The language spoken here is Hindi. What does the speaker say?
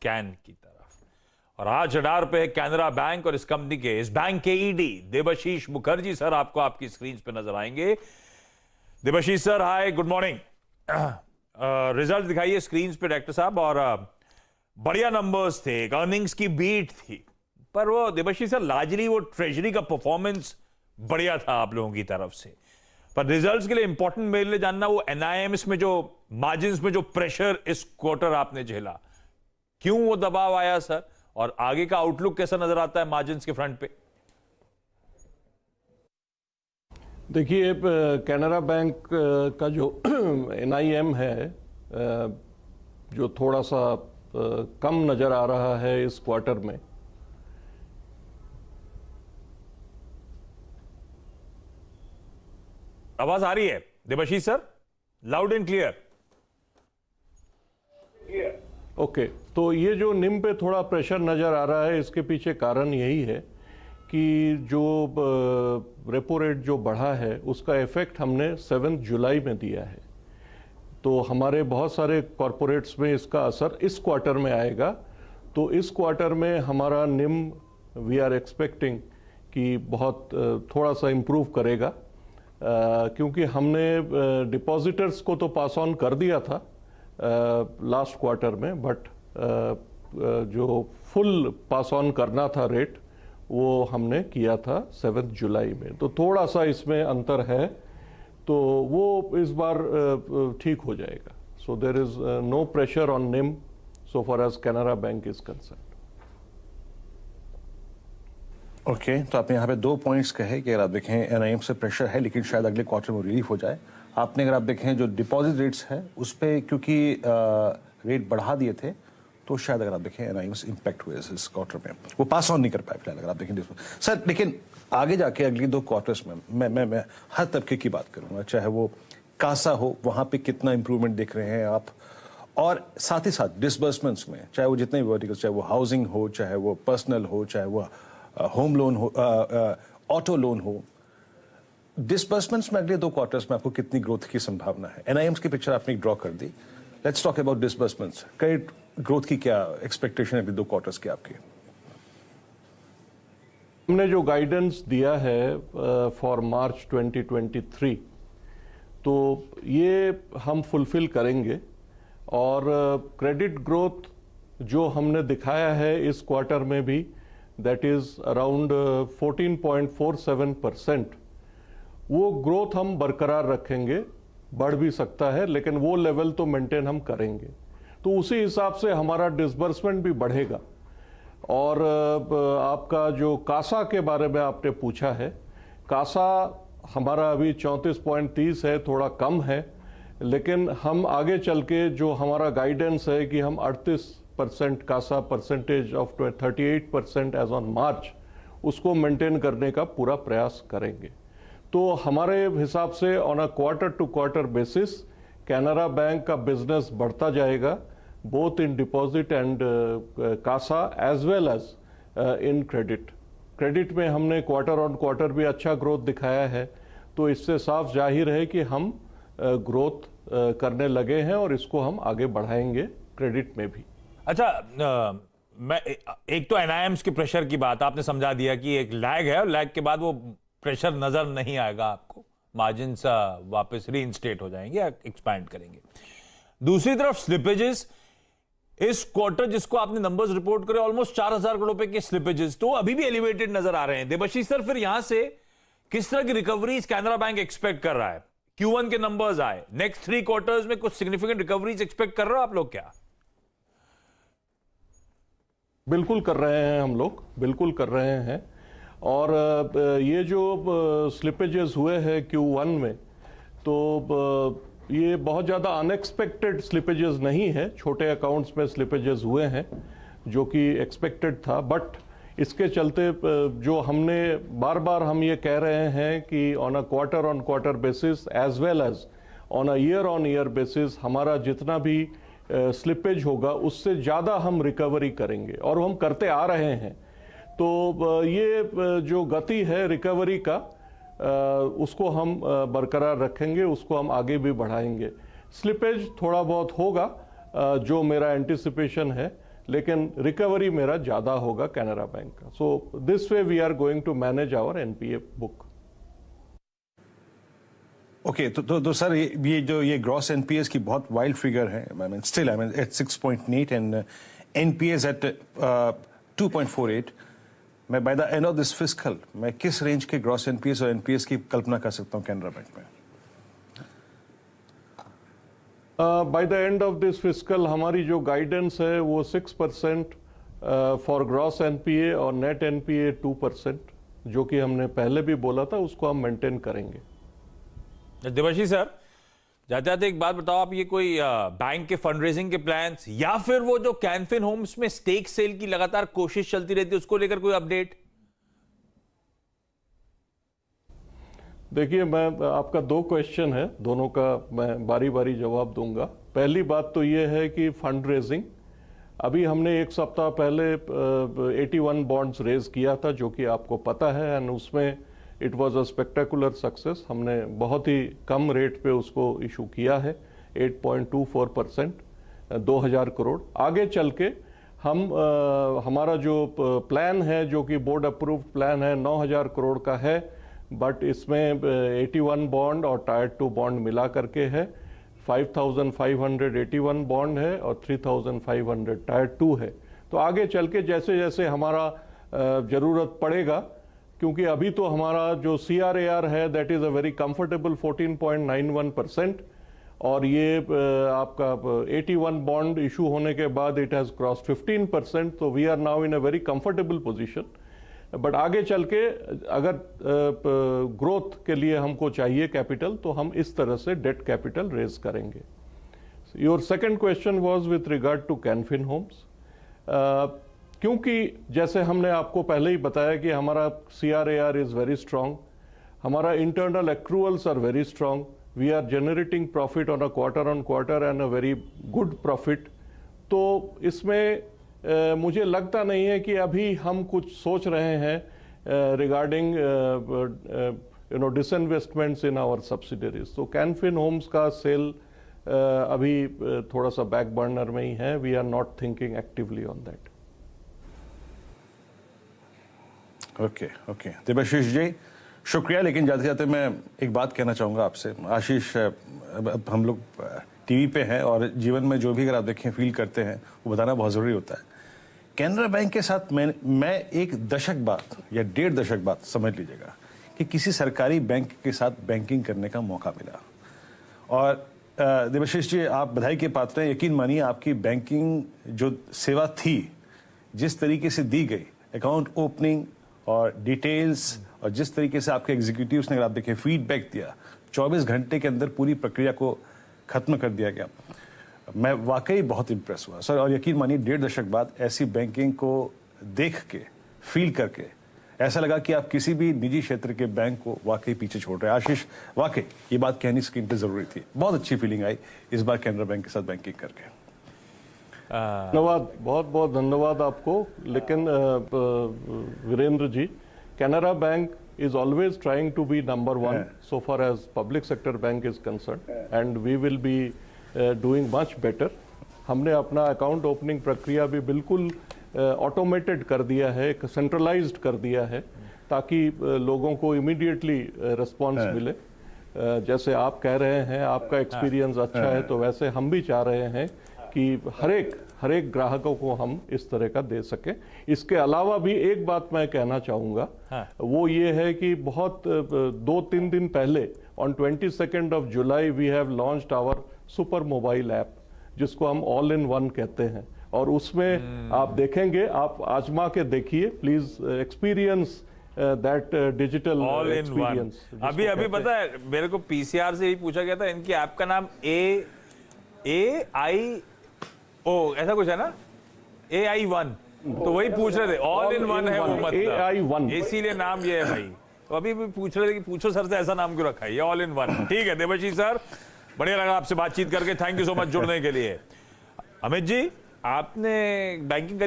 कैन की तरफ। और आज रडार पे है कैनरा बैंक और इस कंपनी के, इस बैंक के ईडी देबाशीष मुखर्जी सर आपको आपकी स्क्रीन पे नजर आएंगे। Debashish sir hi, good morning. Result दिखाइए स्क्रीन पे डायरेक्टर साहब। और बढ़िया नंबर्स थे, अर्निंग्स की बीट थी, पर वो देबाशीष सर लार्जली वो ट्रेजरी का परफॉर्मेंस बढ़िया था आप लोगों की तरफ से। पर रिजल्ट्स के लिए इंपॉर्टेंट मेरे लिए जानना वो एनआईएम्स में जो मार्जिन्स में जो प्रेशर इस क्वार्टर आपने झेला, क्यों वो दबाव आया सर, और आगे का आउटलुक कैसा नजर आता है मार्जिन्स के फ्रंट पे? देखिए, कैनरा बैंक का जो एनआईएम है जो थोड़ा सा कम नजर आ रहा है इस क्वार्टर में। आवाज आ रही है Debashish sir? Loud and clear. Okay, तो ये जो निम पे थोड़ा प्रेशर नजर आ रहा है, इसके पीछे कारण यही है कि जो रेपो रेट जो बढ़ा है उसका इफेक्ट हमने 7 जुलाई में दिया है। तो हमारे बहुत सारे कॉरपोरेट्स में इसका असर इस क्वार्टर में आएगा। तो इस क्वार्टर में हमारा निम वी आर एक्सपेक्टिंग कि बहुत थोड़ा सा इम्प्रूव करेगा, क्योंकि हमने डिपॉजिटर्स को तो पास ऑन कर दिया था लास्ट क्वार्टर में, बट जो फुल पास ऑन करना था रेट वो हमने किया था 7 जुलाई में। तो थोड़ा सा इसमें अंतर है, तो वो इस बार ठीक हो जाएगा। So there is no pressure on NIM so far as Canara bank is concern. Okay, तो आपने यहाँ पे 2 पॉइंट्स कहे कि अगर आप देखें एनआईएम से प्रेशर है, लेकिन शायद अगले क्वार्टर में रिलीफ हो जाए। आपने अगर आप देखें जो डिपॉजिट रेट्स है उस पर क्योंकि रेट बढ़ा दिए थे, तो शायद अगर आप देखें एनआईएम से इम्पैक्ट हुए इस क्वार्टर में, वो पास ऑन नहीं कर पाए फिलहाल अगर आप देखें सर। लेकिन आगे जाके अगली 2 क्वार्टर्स में मैं हर तबके की बात करूंगा, चाहे वो कासा हो, वहां पे कितना इंप्रूवमेंट देख रहे हैं आप, और साथ ही साथ डिसबर्समेंट्स में, चाहे वो जितने भी वर्टिकल्स, चाहे वो हाउसिंग हो, चाहे वो पर्सनल हो, चाहे वो होम लोन हो, ऑटो लोन हो, डिसबर्समेंट्स में अगले 2 क्वार्टर्स में आपको कितनी ग्रोथ की संभावना है? एनआईएम्स की पिक्चर आपने ड्रॉ कर दी, let's talk about disbursements. Credit growth की क्या एक्सपेक्टेशन है अगले 2 क्वार्टर्स की आपकी? हमने जो गाइडेंस दिया है फॉर मार्च 2023, तो ये हम फुलफिल करेंगे। और क्रेडिट ग्रोथ जो हमने दिखाया है इस क्वार्टर में भी, दैट इज अराउंड 14.47%, वो ग्रोथ हम बरकरार रखेंगे। बढ़ भी सकता है, लेकिन वो लेवल तो मेंटेन हम करेंगे। तो उसी हिसाब से हमारा डिसबर्समेंट भी बढ़ेगा। और आपका जो कासा के बारे में आपने पूछा है, कासा हमारा अभी 34.30 है, थोड़ा कम है, लेकिन हम आगे चल के जो हमारा गाइडेंस है कि हम 38% CASA percentage of 38% as on March, उसको मेंटेन करने का पूरा प्रयास करेंगे। तो हमारे हिसाब से on a quarter to quarter basis Canara Bank का बिजनेस बढ़ता जाएगा, both in deposit and CASA as well as in credit. Credit में हमने क्वार्टर ऑन क्वार्टर भी अच्छा ग्रोथ दिखाया है, तो इससे साफ जाहिर है कि हम ग्रोथ करने लगे हैं और इसको हम आगे बढ़ाएंगे क्रेडिट में भी। अच्छा, मैं एक तो एनआईएम्स के प्रेशर की बात आपने समझा दिया कि एक लैग है और लैग के बाद वो प्रेशर नजर नहीं आएगा आपको, मार्जिन्स वापस रीइंस्टेट हो जाएंगे, एक्सपैंड करेंगे। दूसरी तरफ स्लिपेजेस इस क्वार्टर जिसको आपने नंबर्स रिपोर्ट करे, ऑलमोस्ट 4000 करोड़ रुपए के स्लिपेजेस तो अभी भी एलिवेटेड नजर आ रहे हैं। देबाशीष सर, फिर यहां से किस तरह की रिकवरीज कैनरा बैंक एक्सपेक्ट कर रहा है? Q1 के नंबर्स आए, नेक्स्ट 3 क्वार्टर्स में कुछ सिग्निफिकेंट रिकवरीज एक्सपेक्ट कर रहे हो आप लोग क्या? बिल्कुल कर रहे हैं, हम लोग बिल्कुल कर रहे हैं। और ये जो स्लिपेजेस हुए हैं Q1 में, तो ये बहुत ज़्यादा अनएक्सपेक्टेड स्लिपेजेस नहीं है। छोटे अकाउंट्स में स्लिपेजेस हुए हैं जो कि एक्सपेक्टेड था, बट इसके चलते जो हमने बार बार हम ये कह रहे हैं कि on a quarter basis as well as on a year basis हमारा जितना भी स्लिपेज होगा उससे ज़्यादा हम रिकवरी करेंगे, और हम करते आ रहे हैं। तो ये जो गति है रिकवरी का, उसको हम बरकरार रखेंगे, उसको हम आगे भी बढ़ाएंगे। स्लिपेज थोड़ा बहुत होगा जो मेरा एंटिसिपेशन है, लेकिन रिकवरी मेरा ज्यादा होगा कैनरा बैंक का। So this way we are going to manage our NPA book. Okay, तो सर ये ग्रॉस एनपीएस की बहुत वाइल्ड फिगर है। I mean still at 6.8 and NPS at 2.48। मैं by the end of this fiscal मैं किस रेंज के ग्रॉस एनपीएस और एनपीएस की कल्पना कर सकता हूँ कैनरा बैंक में? Bye the end of this fiscal हमारी जो गाइडेंस है वो 6% फॉर ग्रॉस एनपीए और नेट एनपीए 2%, जो कि हमने पहले भी बोला था, उसको हम मेंटेन करेंगे। देवाशीष सर, जाते जाते एक बात बताओ, आप ये कोई बैंक के फंड रेजिंग के प्लान्स या फिर वो जो कैनफिन होम्स में स्टेक सेल की लगातार कोशिश चलती रहती है उसको लेकर कोई अपडेट? देखिए, मैं आपका 2 क्वेश्चन है, दोनों का मैं बारी बारी जवाब दूंगा। पहली बात तो ये है कि फंड रेजिंग, अभी हमने 1 सप्ताह पहले 81 बॉन्ड्स रेज किया था, जो कि आपको पता है, एंड उसमें it was a spectacular success. हमने बहुत ही कम रेट पे उसको इशू किया है, 8.24%, 2000 करोड़। आगे चल के हम हमारा जो प्लान है, जो कि बोर्ड अप्रूव्ड प्लान है, 9000 करोड़ का है, बट इसमें 81 बॉन्ड और टायर 2 बॉन्ड मिला करके है। 5581 बॉन्ड है और 3500 टायर 2 है। तो आगे चल के जैसे जैसे हमारा जरूरत पड़ेगा, क्योंकि अभी तो हमारा जो CRAR है that is a very comfortable 14.91%, और ये आपका 81 बॉन्ड इशू होने के बाद इट हैज क्रॉस 15%, तो we are now in a very comfortable position. But आगे चल के अगर ग्रोथ के लिए हमको चाहिए कैपिटल, तो हम इस तरह से डेट कैपिटल रेज करेंगे। Your second question was with regard to Canfin Homes. क्योंकि जैसे हमने आपको पहले ही बताया कि हमारा CRAR इज वेरी स्ट्रांग, हमारा internal accruals are very strong, we are generating profit on a quarter and a very good profit. तो इसमें मुझे लगता नहीं है कि अभी हम कुछ सोच रहे हैं रिगार्डिंग डिसइन्वेस्टमेंट्स इन आवर सब्सिडरीज। तो कैनफिन होम्स का सेल अभी थोड़ा सा बैक बर्नर में ही है। We are not thinking actively on that. Okay Devashish ji, शुक्रिया। लेकिन जाते जाते मैं एक बात कहना चाहूँगा आपसे। आशीष, हम लोग टीवी पे हैं और जीवन में जो भी अगर आप देखें फील करते हैं वो बताना बहुत ज़रूरी होता है। कैनरा बैंक के साथ मैं एक दशक बाद या 1.5 दशक बाद समझ लीजिएगा कि किसी सरकारी बैंक के साथ बैंकिंग करने का मौका मिला। और देवाशीष जी, आप बधाई के पात्र हैं। यकीन मानिए, आपकी बैंकिंग जो सेवा थी, जिस तरीके से दी गई, अकाउंट ओपनिंग और डिटेल्स, और जिस तरीके से आपके एग्जीक्यूटिव्स ने अगर आप देखें फीडबैक दिया, 24 घंटे के अंदर पूरी प्रक्रिया को खत्म कर दिया गया। मैं वाकई बहुत इंप्रेस हुआ सर। और यकीन मानिए, 1.5 दशक बाद ऐसी बैंकिंग को देख के, फील करके ऐसा लगा कि आप किसी भी निजी क्षेत्र के बैंक को वाकई पीछे छोड़ रहे हैं। आशीष, वाकई ये बात कहनी स्क्रीन पे जरूरी थी। बहुत अच्छी फीलिंग आई इस बार कैनरा बैंक के साथ बैंकिंग करके। धन्यवाद, बहुत बहुत धन्यवाद आपको। लेकिन Virendra ji, Canara bank is always trying to be number 1 so far as public sector bank is concerned, and we will be doing much better. हमने अपना अकाउंट ओपनिंग प्रक्रिया भी बिल्कुल ऑटोमेटेड कर दिया है, सेंट्रलाइज्ड कर दिया है, ताकि लोगों को इमीडिएटली रिस्पॉन्स मिले। जैसे आप कह रहे हैं आपका एक्सपीरियंस अच्छा है, तो वैसे हम भी चाह रहे हैं कि हर एक ग्राहकों को हम इस तरह का दे सके। इसके अलावा भी एक बात मैं कहना चाहूँगा, वो ये है कि बहुत 2-3 दिन पहले on 22 of July we have launched our super mobile app, जिसको हम ऑल इन वन कहते हैं। और उसमें आप देखेंगे, आप आजमा के देखिए please, experience that digital all in one. अभी पता है, मेरे को PCR से ही पूछा गया था, इनकी ऐप का नाम AIO ऐसा कुछ है ना, AI1, तो वही पूछ रहे थे। ऑल इन वन है वो, मतलब AI1, इसीलिए नाम ये है भाई। तो अभी भी पूछ रहे थे कि पूछो सर से ऐसा नाम क्यों रखा है, ये ऑल इन वन। ठीक है देवाशीष सर, बढ़िया लगा आपसे बातचीत करके, थैंक यू सो मच जुड़ने के लिए। अमित जी, आपने बैंकिंग करी?